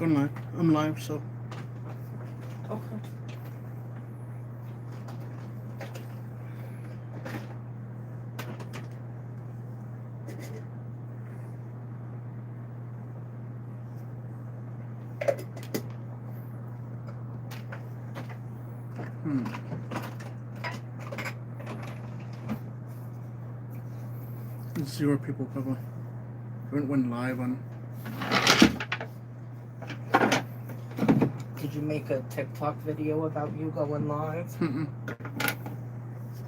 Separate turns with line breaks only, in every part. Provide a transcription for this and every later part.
Going live. I'm live, so.
Okay.
Zero people probably. Went live on.
Did you make a TikTok video about you going live?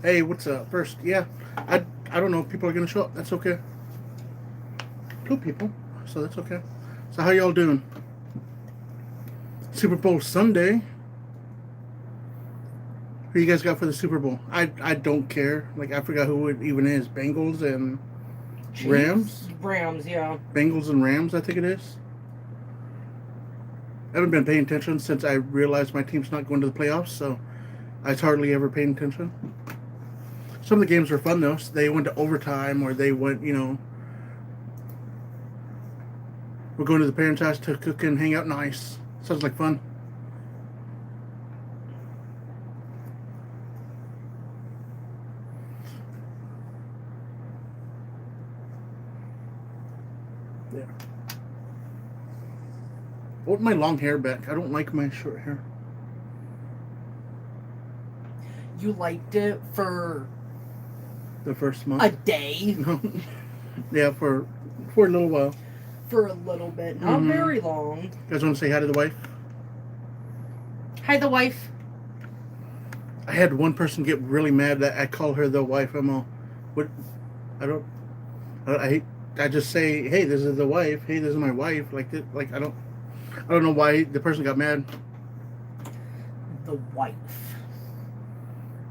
Hey, what's up? First, yeah. I don't know if people are gonna show up. That's okay. 2 people, so that's okay. So how y'all doing? Super Bowl Sunday. Who you guys got for the Super Bowl? I don't care. Like, I forgot who it even is. Bengals and
Chiefs?
Rams?
Rams, yeah.
Bengals and Rams, I think it is. I haven't been paying attention since I realized my team's not going to the playoffs, so I hardly ever paid attention. Some of the games were fun, though. So they went to overtime, or they went, we're going to the parents' house to cook and hang out nice. Sounds like fun. Yeah. I want my long hair back. I don't like my short hair.
You liked it for
The first month.
a day?
Yeah, for a little while.
For a little bit. Not very long.
You guys want to say hi to the wife?
Hi, the wife.
I had one person get really mad that I call her the wife. I'm all, what? I just say, hey, this is the wife. Hey, this is my wife. Like I don't know why the person got mad.
The wife.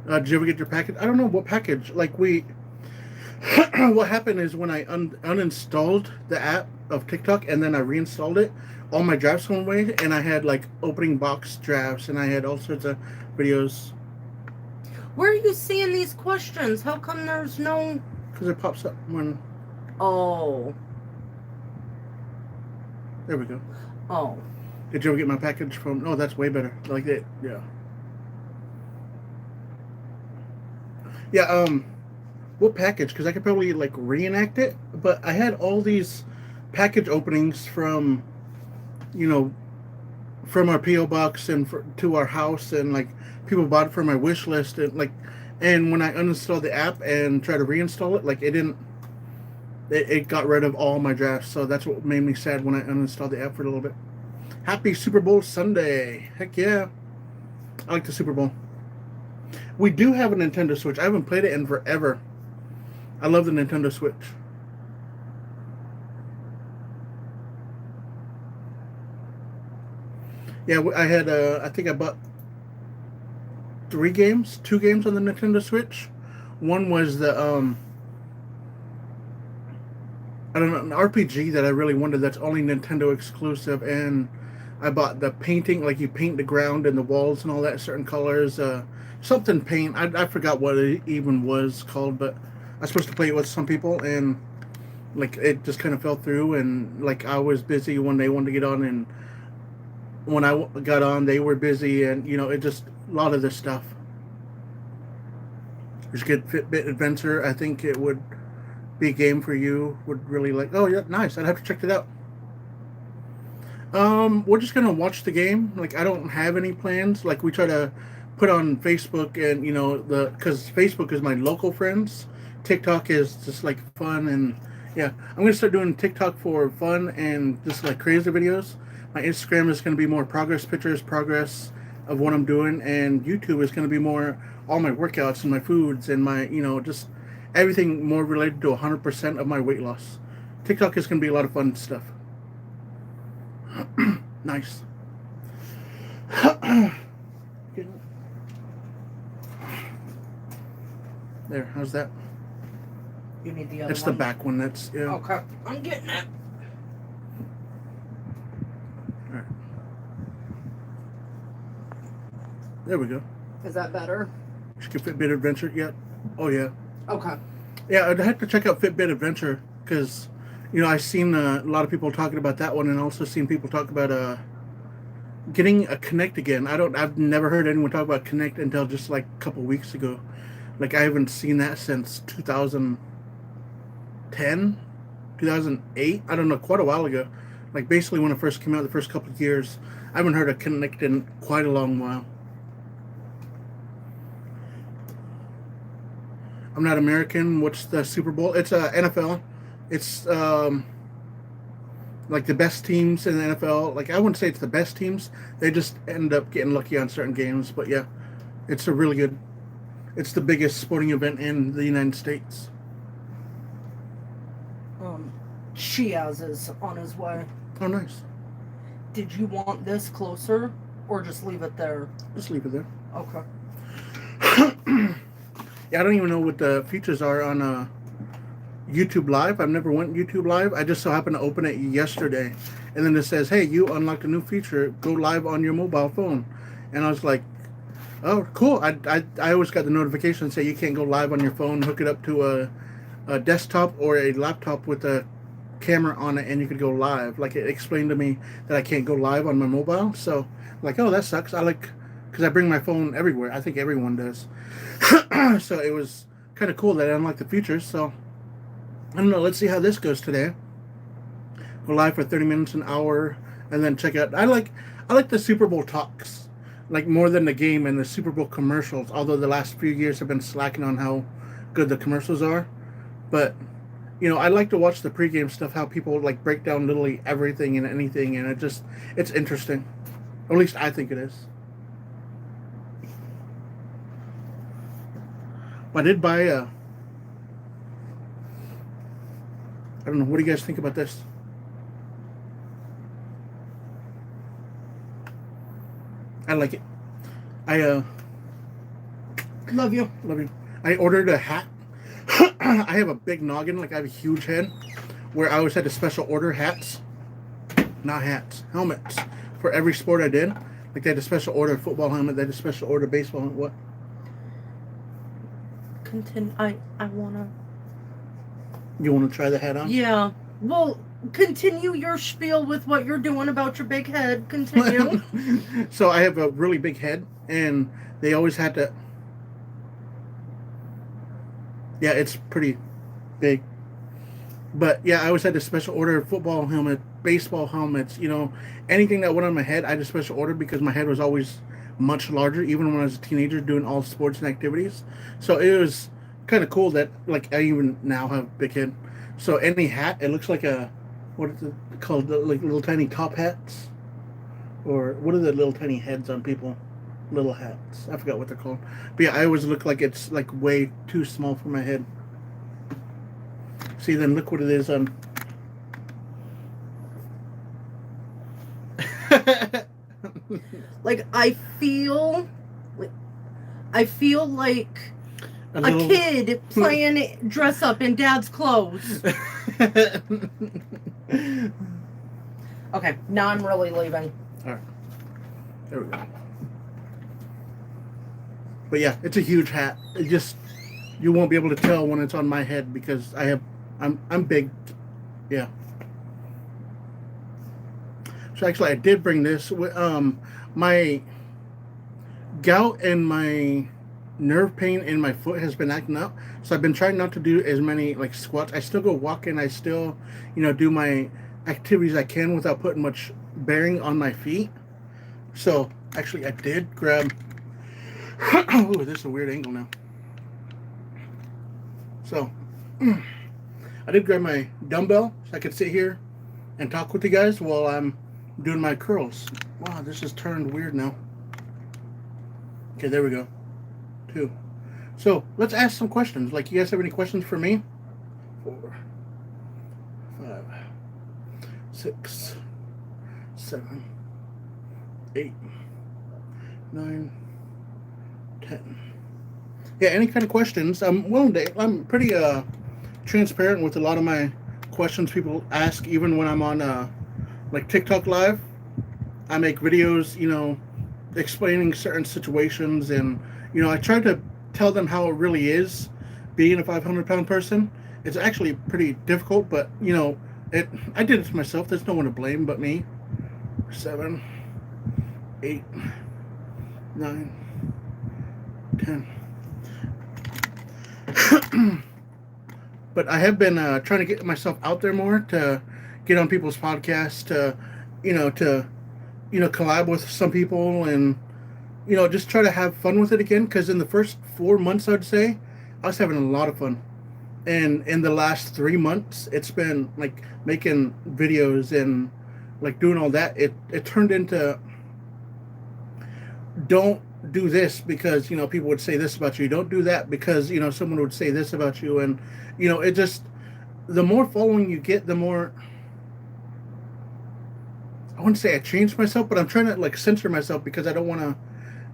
Did you ever get your package? I don't know what package. Like what happened is when I uninstalled the app of TikTok and then I reinstalled it, all my drafts went away, and I had like opening box drafts, and I had all sorts of videos.
Where are you seeing these questions? How come there's no...
Because it pops up when...
Oh.
There we go.
Oh.
Did you ever get my package from... No, that's way better. Like that, yeah. Yeah, what package? Because I could probably, like, reenact it, but I had all these package openings from, from our P.O. box and to our house, and, like, people bought it from my wish list, and, like, and when I uninstalled the app and tried to reinstall it, like, it got rid of all my drafts, so that's what made me sad when I uninstalled the app for a little bit. Happy Super Bowl Sunday. Heck yeah. I like the Super Bowl. We do have a Nintendo Switch. I haven't played it in forever. I love the Nintendo Switch. Yeah, I think I bought 2 games on the Nintendo Switch. One was the, I don't know, an RPG that I really wanted that's only Nintendo exclusive, and I bought the painting, like you paint the ground and the walls and all that, certain colors, something paint. I forgot what it even was called, but I was supposed to play it with some people, and like it just kind of fell through, and like I was busy when they wanted to get on, and when I got on, they were busy, and it just a lot of this stuff. There's good Fitbit Adventure. I think it would be a game for you. Would really like. Oh yeah, nice. I'd have to check it out. We're just gonna watch the game. Like, I don't have any plans. Like, we try to put on Facebook, and because Facebook is my local friends. TikTok is just like fun, and yeah, I'm gonna start doing TikTok for fun and just like crazy videos. My Instagram is gonna be more progress pictures, progress of what I'm doing, and YouTube is gonna be more all my workouts and my foods and my just everything more related to 100% of my weight loss. TikTok is gonna be a lot of fun stuff. Nice. There, how's that?
You need the other
It's
one?
the back one. That's yeah.
Okay, I'm getting it.
All right. There we go.
Is that better?
Skip Fitbit Adventure yet? Oh yeah.
Okay.
Yeah, I'd have to check out Fitbit Adventure because I've seen a lot of people talking about that one, and also seen people talk about getting a Connect again. I've never heard anyone talk about Connect until just like a couple weeks ago. Like I haven't seen that since 2010, 2008. I don't know, quite a while ago. Like basically when it first came out, the first couple of years. I haven't heard of Connect in quite a long while. I'm not American. What's the Super Bowl? It's NFL. It's like the best teams in the NFL. Like I wouldn't say it's the best teams. They just end up getting lucky on certain games. But yeah, it's a really good. It's the biggest sporting event in the United States.
Chiaz is on his way.
Oh, nice.
Did you want this closer, or just leave it there?
Just leave it there.
Okay.
Yeah, I don't even know what the features are on YouTube Live. I've never went YouTube Live. I just so happened to open it yesterday, and then it says, "Hey, you unlocked a new feature. Go live on your mobile phone." And I was like, "Oh, cool!" I always got the notification say you can't go live on your phone. Hook it up to a desktop or a laptop with a camera on it, and you could go live. Like it explained to me that I can't go live on my mobile. So, like, oh, that sucks. Because I bring my phone everywhere. I think everyone does. So it was kind of cool that I unlocked the features. So I don't know. Let's see how this goes today. Go live for 30 minutes, an hour, and then check out. I like the Super Bowl talks, like more than the game and the Super Bowl commercials. Although the last few years have been slacking on how good the commercials are, but I like to watch the pregame stuff. How people like break down literally everything and anything, and it's interesting. Or at least I think it is. I did buy I don't know. What do you guys think about this? I like it. I
love you.
Love you. I ordered a hat. I have a big noggin, like I have a huge head, where I always had to special order hats. Not hats, helmets. For every sport I did. Like they had a special order football helmet, they had a special order baseball helmet. What?
Continue. I wanna.
You want to try the hat on?
Yeah. Well, continue your spiel with what you're doing about your big head. Continue.
So I have a really big head, and they always had to. Yeah, it's pretty big. But yeah, I always had to special order football helmet, baseball helmets, anything that went on my head, I had to special order because my head was always much larger, even when I was a teenager doing all sports and activities. So it was kind of cool that like I even now have a big head. So any hat, it looks like what is it called? Like little tiny top hats? Or what are the little tiny heads on people? Little hats. I forgot what they're called. But yeah, I always look like it's like way too small for my head. See, then look what it is on.
Like I feel like a kid playing dress up in dad's clothes. Okay, now I'm really leaving.
All right, there we go. But yeah, it's a huge hat. You won't be able to tell when it's on my head because I'm big. Yeah. So actually, I did bring this. My gout and my nerve pain in my foot has been acting up. So I've been trying not to do as many like squats. I still go walking. I still, do my activities I can without putting much bearing on my feet. So actually, I did grab. Ooh, this is a weird angle now. So I did grab my dumbbell so I could sit here and talk with you guys while I'm doing my curls. Wow, this has turned weird now. Okay, there we go. 2. So let's ask some questions. Like, you guys have any questions for me? 4, 5, 6, 7, 8, 9, 10. Yeah, any kind of questions. I'm pretty transparent with a lot of my questions people ask, even when I'm on like TikTok live. I make videos, explaining certain situations, and I try to tell them how it really is being a 500-pound person. It's actually pretty difficult, but I did it to myself. There's no one to blame but me. 7, 8, 9, 10. But I have been trying to get myself out there more to get on people's podcasts, to collab with some people, and just try to have fun with it again. Because in the first 4 months, I'd say I was having a lot of fun, and in the last 3 months, it's been like making videos and like doing all that. It turned into, don't do this because people would say this about you. Don't do that because someone would say this about you, and it just, the more following you get, the more, I wouldn't say I changed myself, but I'm trying to like censor myself because I don't want to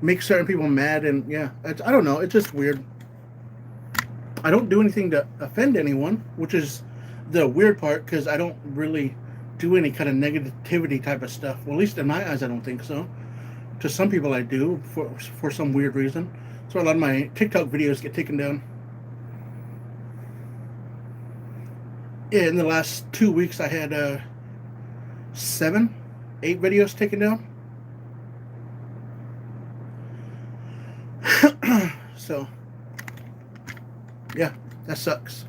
make certain people mad. And yeah, I don't know, it's just weird. I don't do anything to offend anyone, which is the weird part, because I don't really do any kind of negativity type of stuff. Well, at least in my eyes, I don't think so. To some people, I do for some weird reason. So a lot of my TikTok videos get taken down. Yeah, in the last 2 weeks, I had 7, 8 videos taken down. So, yeah, that sucks.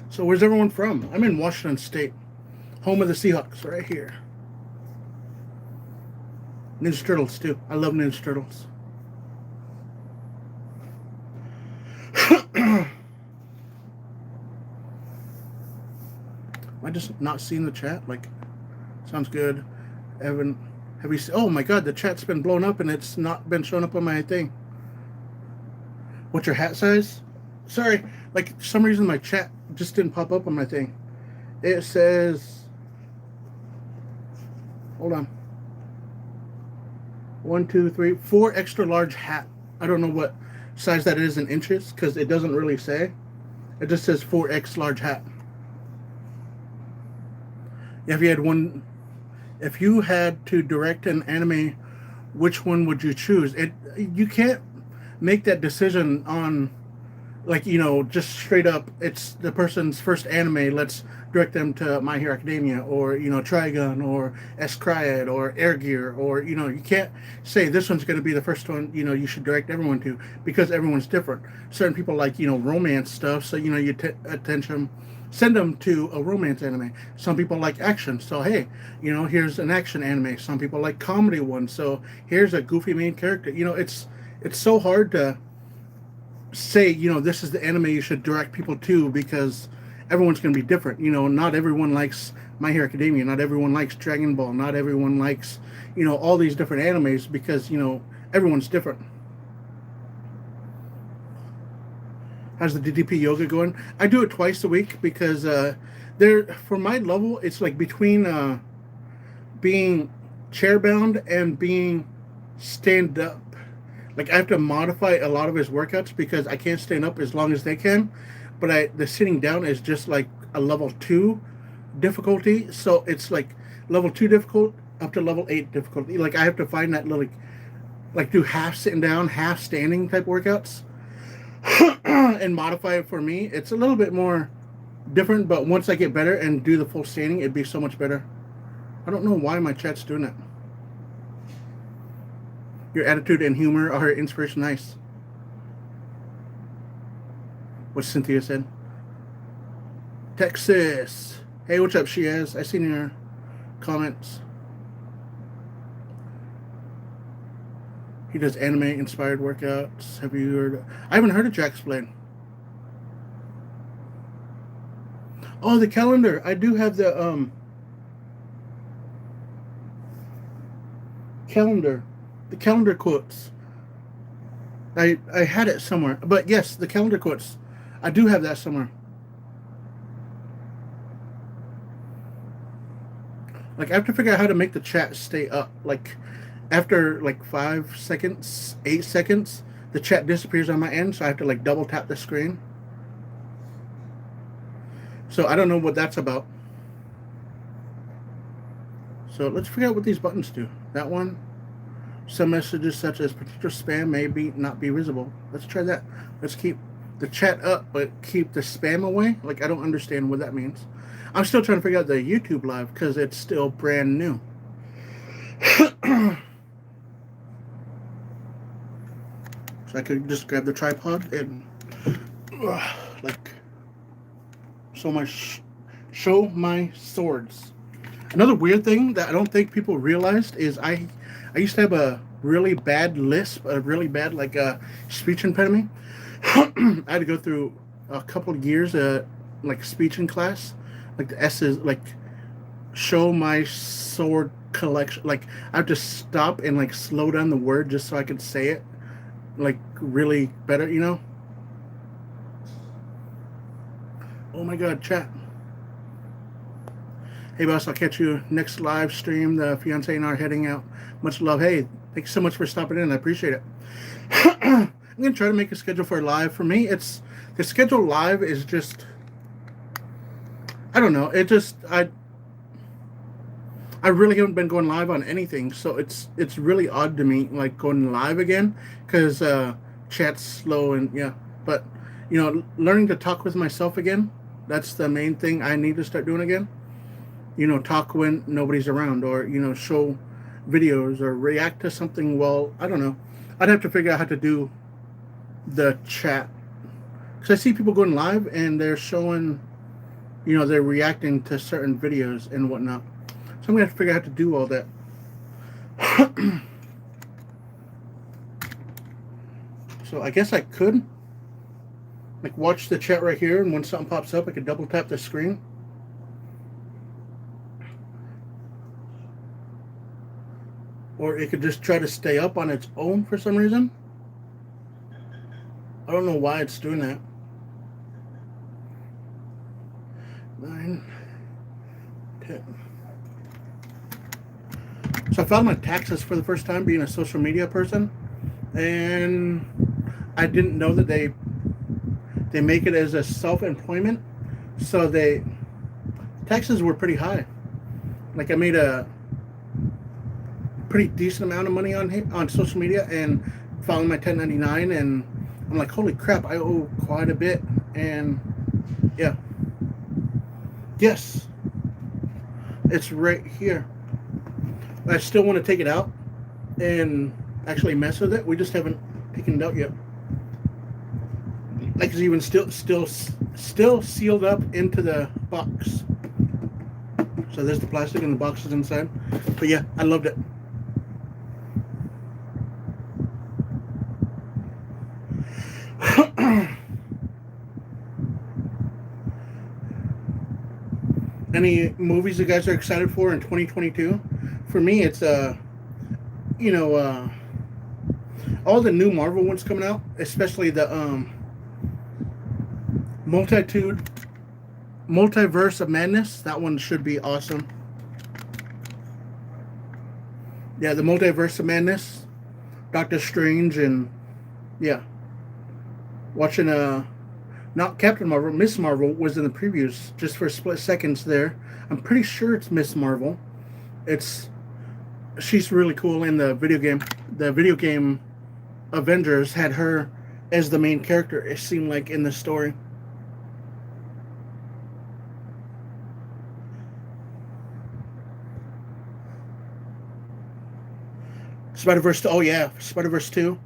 So where's everyone from? I'm in Washington State, home of the Seahawks, right here. Ninja Turtles too. I love Ninja Turtles. Am I just not seeing the chat? Like, sounds good. Evan, have you seen? Oh my God, the chat's been blown up and it's not been showing up on my thing. What's your hat size? Sorry, like for some reason my chat just didn't pop up on my thing. It says, hold on. 1, 2, 3, 4 extra large hat. I don't know what size that is in inches because it doesn't really say. It just says 4X large hat. If you had to direct an anime, which one would you choose? You can't make that decision on, like, just straight up, it's the person's first anime, let's direct them to My Hero Academia, or, Trigun, or S-Cryad, or Air Gear, or, you can't say this one's going to be the first one, you should direct everyone to, because everyone's different. Certain people like, romance stuff, so, you send them to a romance anime. Some people like action, so hey, here's an action anime. Some people like comedy ones, so here's a goofy main character. It's so hard to say, this is the anime you should direct people to, because everyone's going to be different. Not everyone likes My Hero Academia. Not everyone likes Dragon Ball. Not everyone likes, all these different animes, because, everyone's different. How's the DDP yoga going? I do it twice a week because for my level, it's like between being chair bound and being stand up. Like, I have to modify a lot of his workouts because I can't stand up as long as they can. But the sitting down is just like a level 2 difficulty. So it's like level 2 difficult up to level 8 difficulty. Like, I have to find that little, like do half sitting down, half standing type workouts and modify it for me. It's a little bit more different, but once I get better and do the full standing, it'd be so much better. I don't know why my chat's doing that. Your attitude and humor are inspiration. Nice. What Cynthia said. Texas. Hey, what's up, Shiaz? I seen your comments. He does anime-inspired workouts. Have you heard? I haven't heard of Jack Explain. Oh, the calendar. I do have the calendar. The calendar quotes. I had it somewhere. But yes, the calendar quotes. I do have that somewhere. Like, I have to figure out how to make the chat stay up. Like, after like 5 seconds, 8 seconds, the chat disappears on my end, so I have to like double tap the screen. So I don't know what that's about. So let's figure out what these buttons do. That one. Some messages such as potential spam may not be visible. Let's try that. Let's keep the chat up but keep the spam away. Like, I don't understand what that means. I'm still trying to figure out the YouTube live because it's still brand new. So I could just grab the tripod and like show my swords. Another weird thing that I don't think people realized is I used to have a really bad lisp, a really bad like speech impediment. I had to go through a couple of years like speech in class, like the S is like show my sword collection. Like I have to stop and like slow down the word just so I could say it like really better, you know? Oh my god, chat. Hey boss, I'll catch you next live stream. The fiance and I are heading out. Much love. Hey, thanks so much for stopping in. I appreciate it. I'm gonna try to make a schedule for live. For me, it's the schedule live is just I don't know. It just I really haven't been going live on anything, so it's really odd to me like going live again because chat's slow and yeah. But you know, learning to talk with myself again, that's the main thing I need to start doing again. You know, talk when nobody's around, or you know, show videos or react to something. Well, I don't know. I'd have to figure out how to do the chat because I see people going live and they're showing, you know, they're reacting to certain videos and whatnot. So I'm gonna have to figure out how to do all that. So I guess I could like watch the chat right here, and when something pops up, I could double tap the screen. Or it could just try to stay up on its own for some reason. I don't know why it's doing that. 9, 10. So I filed my taxes for the first time being a social media person. And I didn't know that they make it as a self-employment. So taxes were pretty high. Like I made a pretty decent amount of money on social media and filing my 1099, and I'm like, holy crap, I owe quite a bit. And yeah, yes, it's right here. I still want to take it out and actually mess with it. We just haven't taken it out yet. Like it's even still sealed up into the box. So there's the plastic and the box is inside. But yeah, I loved it. Any movies you guys are excited for in 2022? For me, it's you know, all the new Marvel ones coming out, especially the Multiverse of Madness. That one should be awesome. Yeah, the Multiverse of Madness, Doctor Strange, and yeah, watching not Captain Marvel, Miss Marvel was in the previews just for split seconds there. I'm pretty sure it's Miss Marvel. She's really cool in the video game. The video game Avengers had her as the main character, it seemed like, in the story. Spider-Verse 2. Oh yeah, Spider-Verse 2.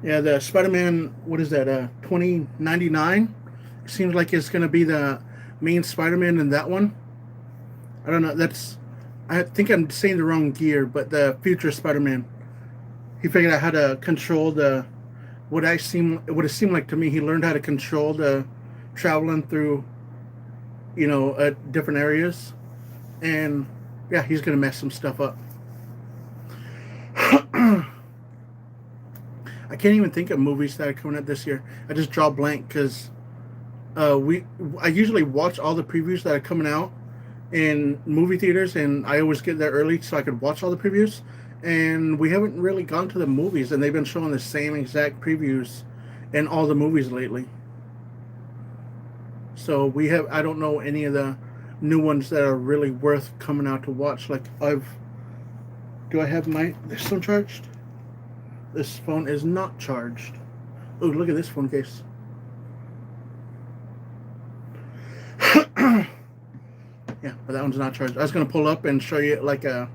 Yeah, the Spider-Man, what is that, 2099? Seems like it's going to be the main Spider-Man in that one. I don't know, I think I'm saying the wrong gear, but the future Spider-Man. He figured out how to control what it seemed like to me, he learned how to control the traveling through, you know, different areas. And yeah, he's going to mess some stuff up. I can't even think of movies that are coming out this year. I just draw blank because I usually watch all the previews that are coming out in movie theaters, and I always get there early so I could watch all the previews. And we haven't really gone to the movies, and they've been showing the same exact previews in all the movies lately. So I don't know any of the new ones that are really worth coming out to watch. Like do I have this one charged? This phone is not charged. Oh, look at this phone case. Yeah, but that one's not charged. I was gonna pull up and show you like a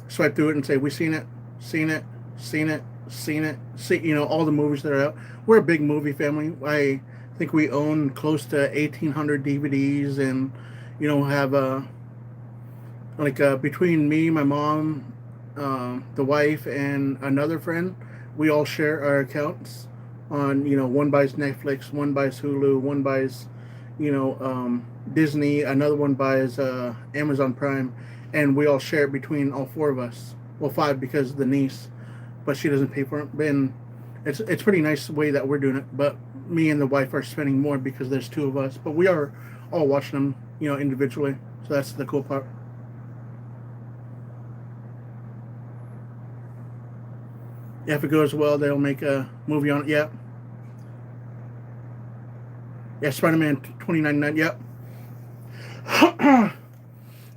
swipe through it and say we seen it, seen it, seen it, seen it. See, all the movies that are out. We're a big movie family. I think we own close to 1,800 DVDs, and have between me, my mom, the wife, and another friend, we all share our accounts on, one buys Netflix, one buys Hulu, one buys, Disney, another one buys Amazon Prime, and we all share it between all four of us. Well, five because of the niece, but she doesn't pay for it. And it's pretty nice the way that we're doing it. But me and the wife are spending more because there's two of us. But we are all watching them, individually. So that's the cool part. Yeah, if it goes well, they'll make a movie on it. Yeah. Yeah, Spider-Man 2099. Yep.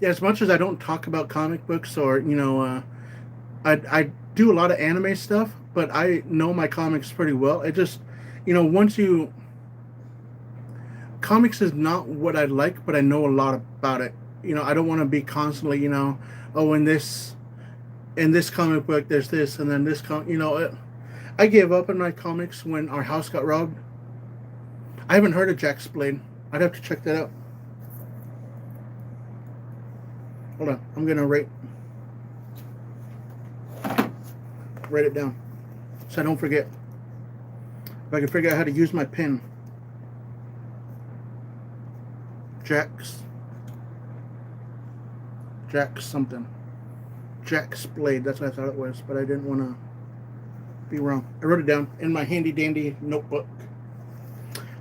Yeah, as much as I don't talk about comic books or, I do a lot of anime stuff, but I know my comics pretty well. It just, once you... Comics is not what I like, but I know a lot about it. I don't want to be constantly, oh, in this comic book, there's this, and then this I gave up on my comics when our house got robbed. I haven't heard of Jack's Blade. I'd have to check that out. Hold on, I'm gonna write it down so I don't forget. If I can figure out how to use my pen. Jack's something. Jack's Blade. That's what I thought it was, but I didn't want to be wrong. I wrote it down in my handy dandy notebook.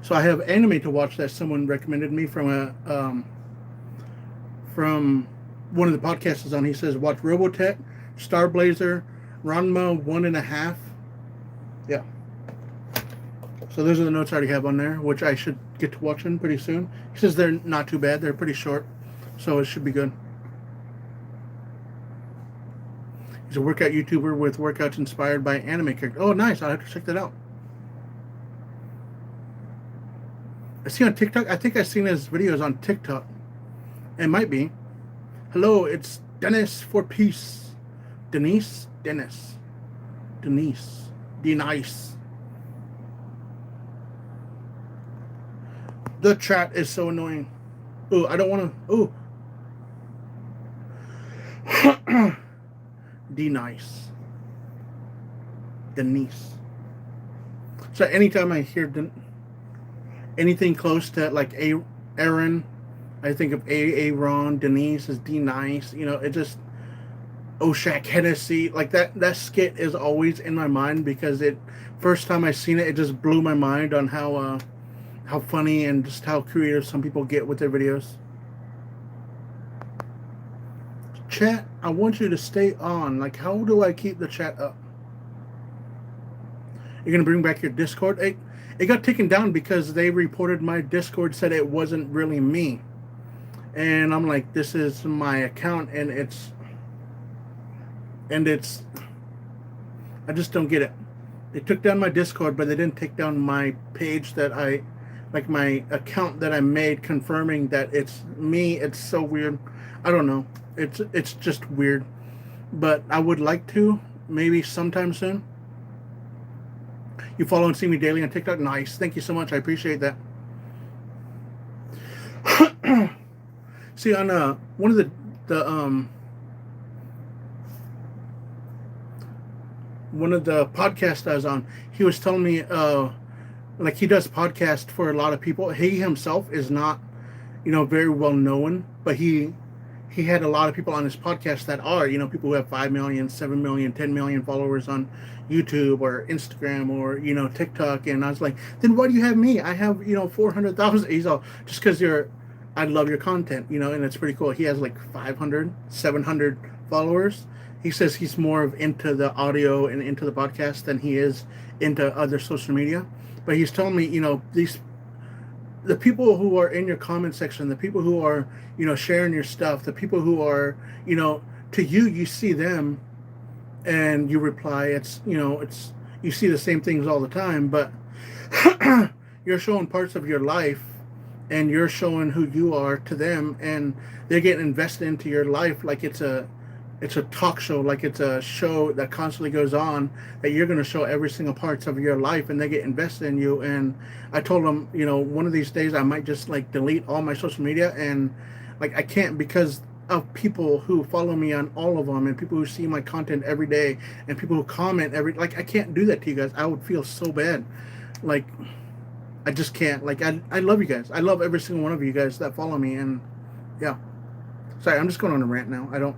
So I have anime to watch that someone recommended me from from one of the podcasts on. He says watch Robotech, Star Blazer, Ranma 1.5. Yeah. So those are the notes I already have on there, which I should get to watching pretty soon. He says they're not too bad. They're pretty short, so it should be good. He's a workout YouTuber with workouts inspired by anime characters. Oh, nice. I'll have to check that out. I see on TikTok. I think I've seen his videos on TikTok. It might be. Hello, it's Dennis for Peace. Denise? Dennis. Denise. Denise. The chat is so annoying. Oh, I don't want to. Oh. Denise. Denise. So anytime I hear anything close to like Aaron, I think of Aaron. Denise is Denise. It just Oshak Hennessy. Like that skit is always in my mind because first time I seen it just blew my mind on how funny and just how creative some people get with their videos. Chat, I want you to stay on. Like, how do I keep the chat up? You're gonna bring back your Discord? It got taken down because they reported my Discord said it wasn't really me. And I'm like, this is my account, and it's I just don't get it. They took down my Discord, but they didn't take down my page that my account that I made confirming that it's me. It's so weird. I don't know. It's just weird. But I would like to, maybe sometime soon. You follow and see me daily on TikTok? Nice. Thank you so much. I appreciate that. See, on one of the one of the podcasts I was on, he was telling me like he does podcast for a lot of people. He himself is not, very well known, but he had a lot of people on his podcast that are, people who have 5 million, 7 million, 10 million followers on YouTube or Instagram or, TikTok. And I was like, then why do you have me? I have, 400,000. He's all, just because I love your content, and it's pretty cool. He has like 500, 700 followers. He says he's more of into the audio and into the podcast than he is into other social media. But he's telling me, the people who are in your comment section, the people who are, sharing your stuff, the people who are, to you see them and you reply. It's you see the same things all the time, but you're showing parts of your life and you're showing who you are to them, and they're getting invested into your life like it's a talk show, like it's a show that constantly goes on, that you're going to show every single parts of your life, and they get invested in you. And I told them, one of these days I might just like delete all my social media, and like I can't, because of people who follow me on all of them, and people who see my content every day, and people who comment like I can't do that to you guys. I would feel so bad. Like I just can't. Like I love you guys. I love every single one of you guys that follow me. And yeah, sorry, I'm just going on a rant now. I don't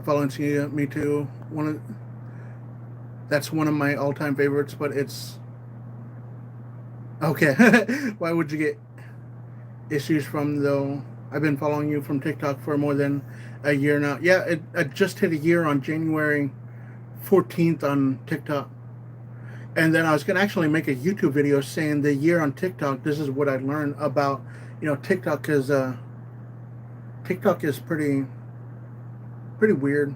Valencia, me too. That's one of my all-time favorites, but it's okay. Why would you get issues from, though? I've been following you from TikTok for more than a year now. Yeah, I just hit a year on January 14th on TikTok. And then I was going to actually make a YouTube video saying the year on TikTok, this is what I learned about, TikTok, because TikTok is pretty weird.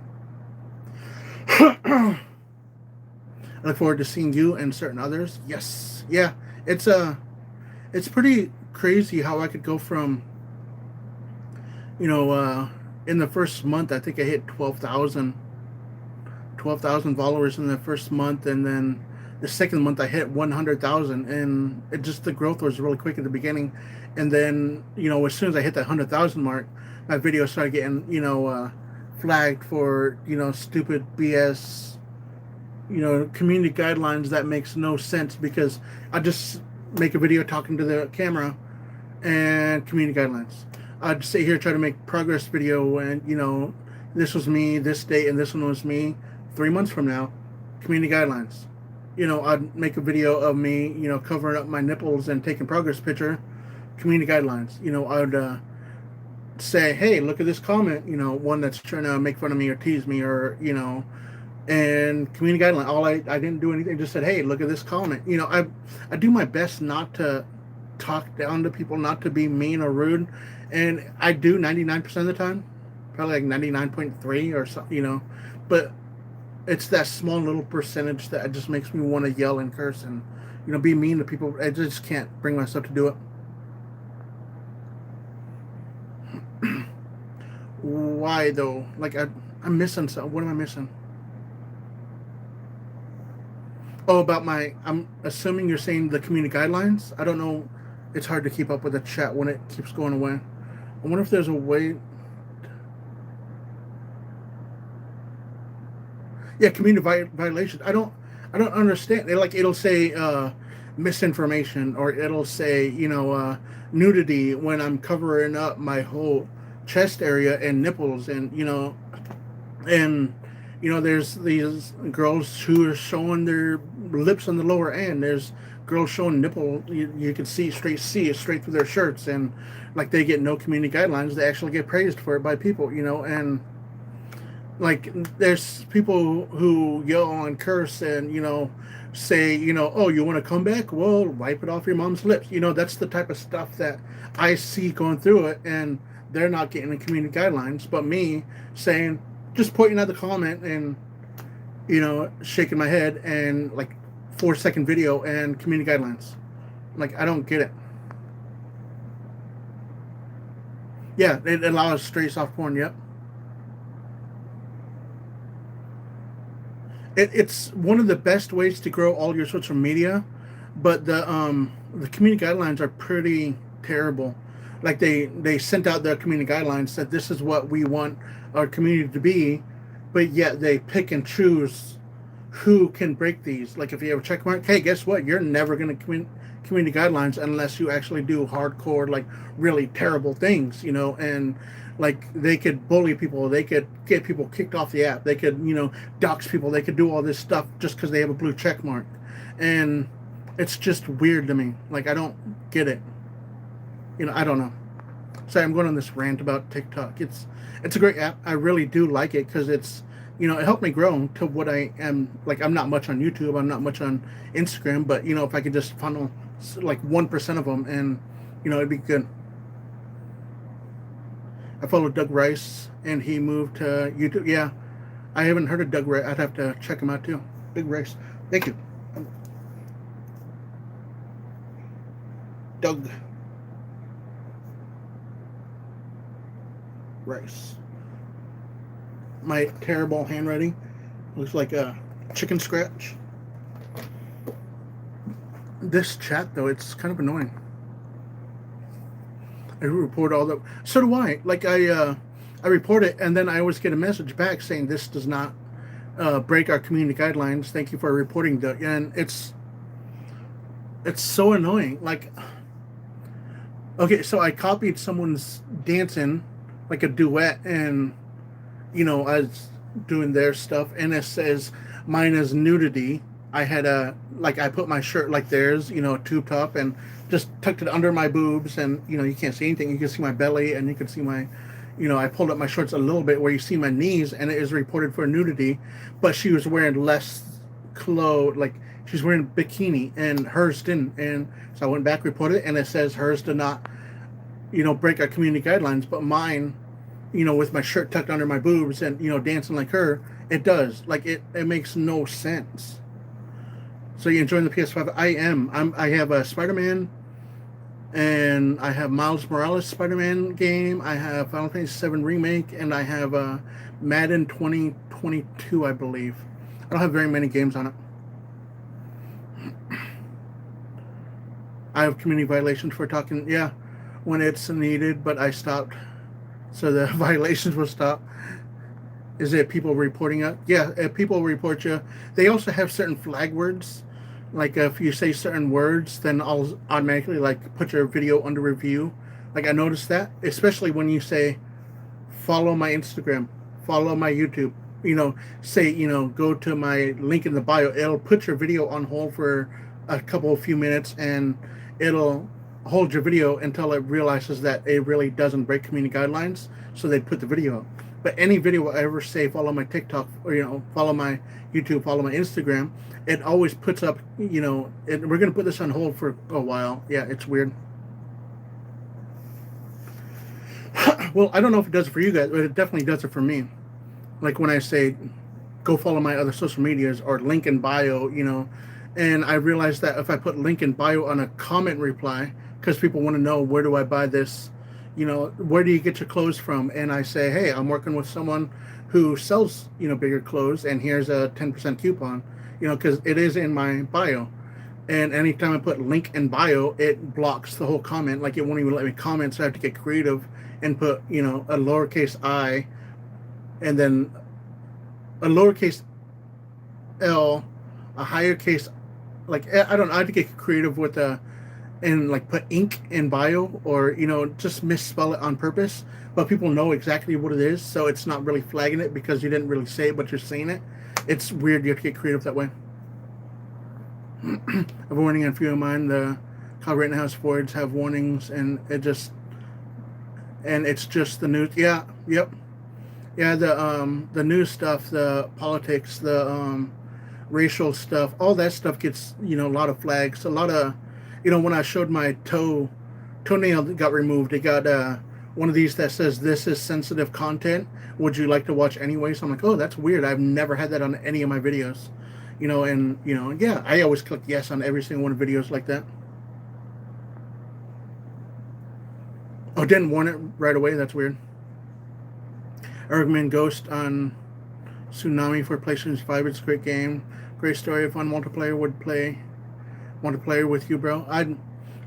I look forward to seeing you and certain others. Yes. Yeah. It's pretty crazy how I could go from, in the first month, I think I hit 12,000 followers in the first month. And then the second month I hit 100,000, and the growth was really quick at the beginning. And then, as soon as I hit that 100,000 mark, my videos started getting, flagged for, stupid BS, community guidelines that makes no sense, because I just make a video talking to the camera and community guidelines. I'd sit here, try to make progress video, and, this was me, this date, and this one was me 3 months from now, community guidelines. I'd make a video of me, covering up my nipples and taking progress picture, community guidelines. I'd say, hey, look at this comment, one that's trying to make fun of me or tease me, or, and community guideline. I didn't do anything, just said, hey, look at this comment. I do my best not to talk down to people, not to be mean or rude. And I do 99% of the time, probably like 99.3 or something, but it's that small little percentage that just makes me want to yell and curse and, be mean to people. I just can't bring myself to do it. Why though? Like I'm missing something. What am I missing? Oh, I'm assuming you're saying the community guidelines. I don't know. It's hard to keep up with the chat when it keeps going away. I wonder if there's a way. Yeah, community violations. I don't understand. It'll say misinformation, or it'll say nudity when I'm covering up my whole chest area and nipples, and there's these girls who are showing their lips on the lower end. There's girls showing nipple. You can see it straight through their shirts, and like they get no community guidelines. They actually get praised for it by people, and. Like, there's people who yell and curse and, say, oh, you want to come back? Well, wipe it off your mom's lips. That's the type of stuff that I see going through it, and they're not getting the community guidelines. But me saying, just pointing at the comment and, shaking my head, and like 4-second video and community guidelines. Like, I don't get it. Yeah, it allows straight soft porn, yep. It's one of the best ways to grow all your social media, but the community guidelines are pretty terrible. Like they sent out the community guidelines, said this is what we want our community to be, but yet they pick and choose who can break these. Like if you have a check mark, hey, guess what? You're never going to community guidelines unless you actually do hardcore, like really terrible things, and like they could bully people, they could get people kicked off the app, they could dox people, they could do all this stuff just because they have a blue check mark. And it's just weird to me. Like I don't get it. I don't know. Sorry, I'm going on this rant about TikTok. It's a great app. I really do like it because it's it helped me grow to what I am. Like I'm not much on YouTube, I'm not much on Instagram, but if I could just funnel like 1% of them and It'd be good. I follow Doug Rice, and he moved to YouTube. Yeah, I haven't heard of Doug Rice. I'd have to check him out too. Big Rice. Thank you. Doug Rice. My terrible handwriting looks like a chicken scratch. This chat, though, it's kind of annoying. I report all the. So do I. Like I report it, and then I always get a message back saying this does not break our community guidelines. Thank you for reporting the. And it's so annoying. Like, okay, so I copied someone's dancing, like a duet, and I was doing their stuff, and it says mine is nudity. I had I put my shirt like theirs, tube top, and just tucked it under my boobs, and you can't see anything. You can see my belly, and you can see my, I pulled up my shorts a little bit where you see my knees, and it is reported for nudity. But she was wearing less clothes, like she's wearing a bikini, and hers didn't. And so I went back, reported it, and it says hers did not, break our community guidelines, but mine, with my shirt tucked under my boobs and dancing like her, it does. Like it makes no sense. So you enjoying the PS5? I am. I have a Spider-Man, and I have Miles Morales Spider-Man game. I have Final Fantasy VII Remake, and I have Madden 2022, I believe. I don't have very many games on it. I have community violations for talking, yeah, when it's needed, but I stopped. So the violations will stop. Is it people reporting it? Yeah, if people report you. They also have certain flag words. Like if you say certain words, then I'll automatically put your video under review. Like I noticed that, especially when you say, follow my Instagram, follow my YouTube. Say go to my link in the bio. It'll put your video on hold for a few minutes, and it'll hold your video until it realizes that it really doesn't break community guidelines. So they put the video up. But any video I ever say, follow my TikTok, or follow my YouTube, follow my Instagram, it always puts up, we're going to put this on hold for a while. Yeah, it's weird. Well, I don't know if it does it for you guys, but it definitely does it for me. Like when I say, go follow my other social medias or link in bio, and I realized that if I put link in bio on a comment reply, because people want to know, where do I buy this? Where do you get your clothes from? And I say, hey, I'm working with someone who sells, bigger clothes, and here's a 10% coupon, because it is in my bio. And anytime I put link in bio, it blocks the whole comment. Like it won't even let me comment, so I have to get creative and put, a lowercase I, and then a lowercase L, a higher case, I have to get creative with and put ink in bio, or just misspell it on purpose, but people know exactly what it is, so it's not really flagging it because you didn't really say it, but you're saying it. It's weird. You have to get creative that way. I've warning on a few of mine. The Kyle Rittenhouse Fords have warnings, and it's just the news. Yeah, yep, yeah. The news stuff, the politics, the racial stuff, all that stuff gets a lot of flags, a lot of. When I showed my toenail that got removed, it got one of these that says, this is sensitive content. Would you like to watch anyway? So I'm like, oh, that's weird. I've never had that on any of my videos. Yeah, I always click yes on every single one of videos like that. Oh, didn't warn it right away. That's weird. Eggman Ghost on Tsunami for PlayStation 5. It's a great game. Great story. Fun multiplayer. Would play multiplayer with you, bro. I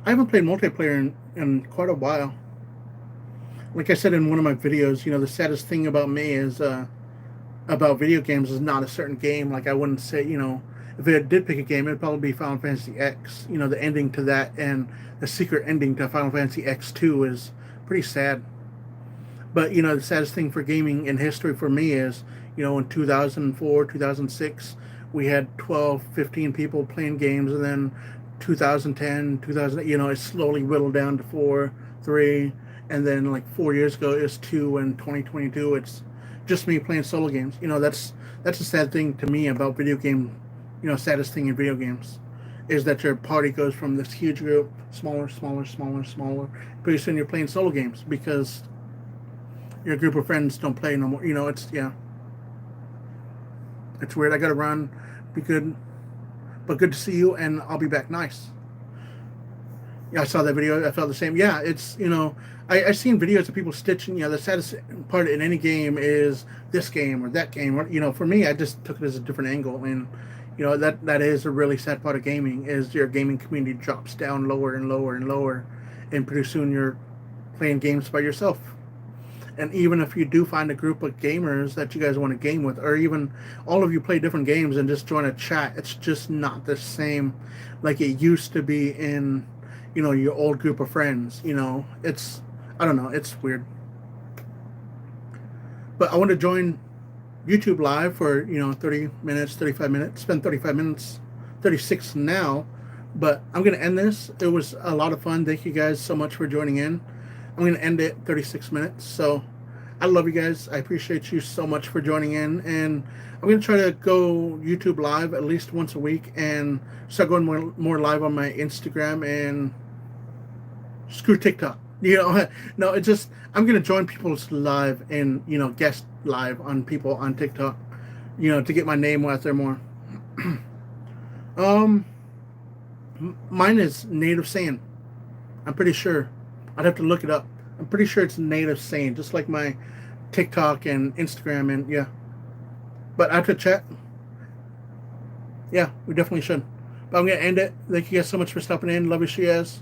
haven't played multiplayer in quite a while. Like I said in one of my videos, the saddest thing about me is about video games is not a certain game. Like I wouldn't say, if it did pick a game, it'd probably be Final Fantasy X. The ending to that and the secret ending to Final Fantasy X2 is pretty sad. But the saddest thing for gaming in history for me is, in 2004, 2006, we had 12, 15 people playing games, and then 2010, 2000, it slowly whittled down to 4, 3, and then 4 years ago it's 2, and 2022 it's just me playing solo games. That's a sad thing to me about video game, saddest thing in video games is that your party goes from this huge group, smaller, smaller, smaller, smaller. Pretty soon you're playing solo games because your group of friends don't play no more. You know, it's yeah, it's weird. I gotta run. Be good, but good to see you, and I'll be back. Nice. Yeah, I saw that video. I felt the same. Yeah, it's I've seen videos of people stitching. The saddest part in any game is this game or that game. Or for me, I just took it as a different angle, and that is a really sad part of gaming is your gaming community drops down lower and lower and lower, and pretty soon you're playing games by yourself. And even if you do find a group of gamers that you guys want to game with, or even all of you play different games and just join a chat, it's just not the same like it used to be in your old group of friends. It's I don't know, it's weird. But I want to join YouTube live for 30 minutes, 35 minutes. Spend 35 minutes, 36 now. But I'm gonna end this. It was a lot of fun. Thank you guys so much for joining in. I'm gonna end it 36 minutes. So I love you guys. I appreciate you so much for joining in, and I'm gonna try to go YouTube live at least once a week and start going more live on my Instagram and screw TikTok. No, it's just I'm gonna join people's live and guest live on people on TikTok, to get my name out there more. Mine is Native Saiyan. I'm pretty sure. I'd have to look it up. I'm pretty sure it's Native Saiyan, just like my TikTok and Instagram, and yeah. But I have to check. Yeah, we definitely should. But I'm gonna end it. Thank you guys so much for stopping in. Love you, she has.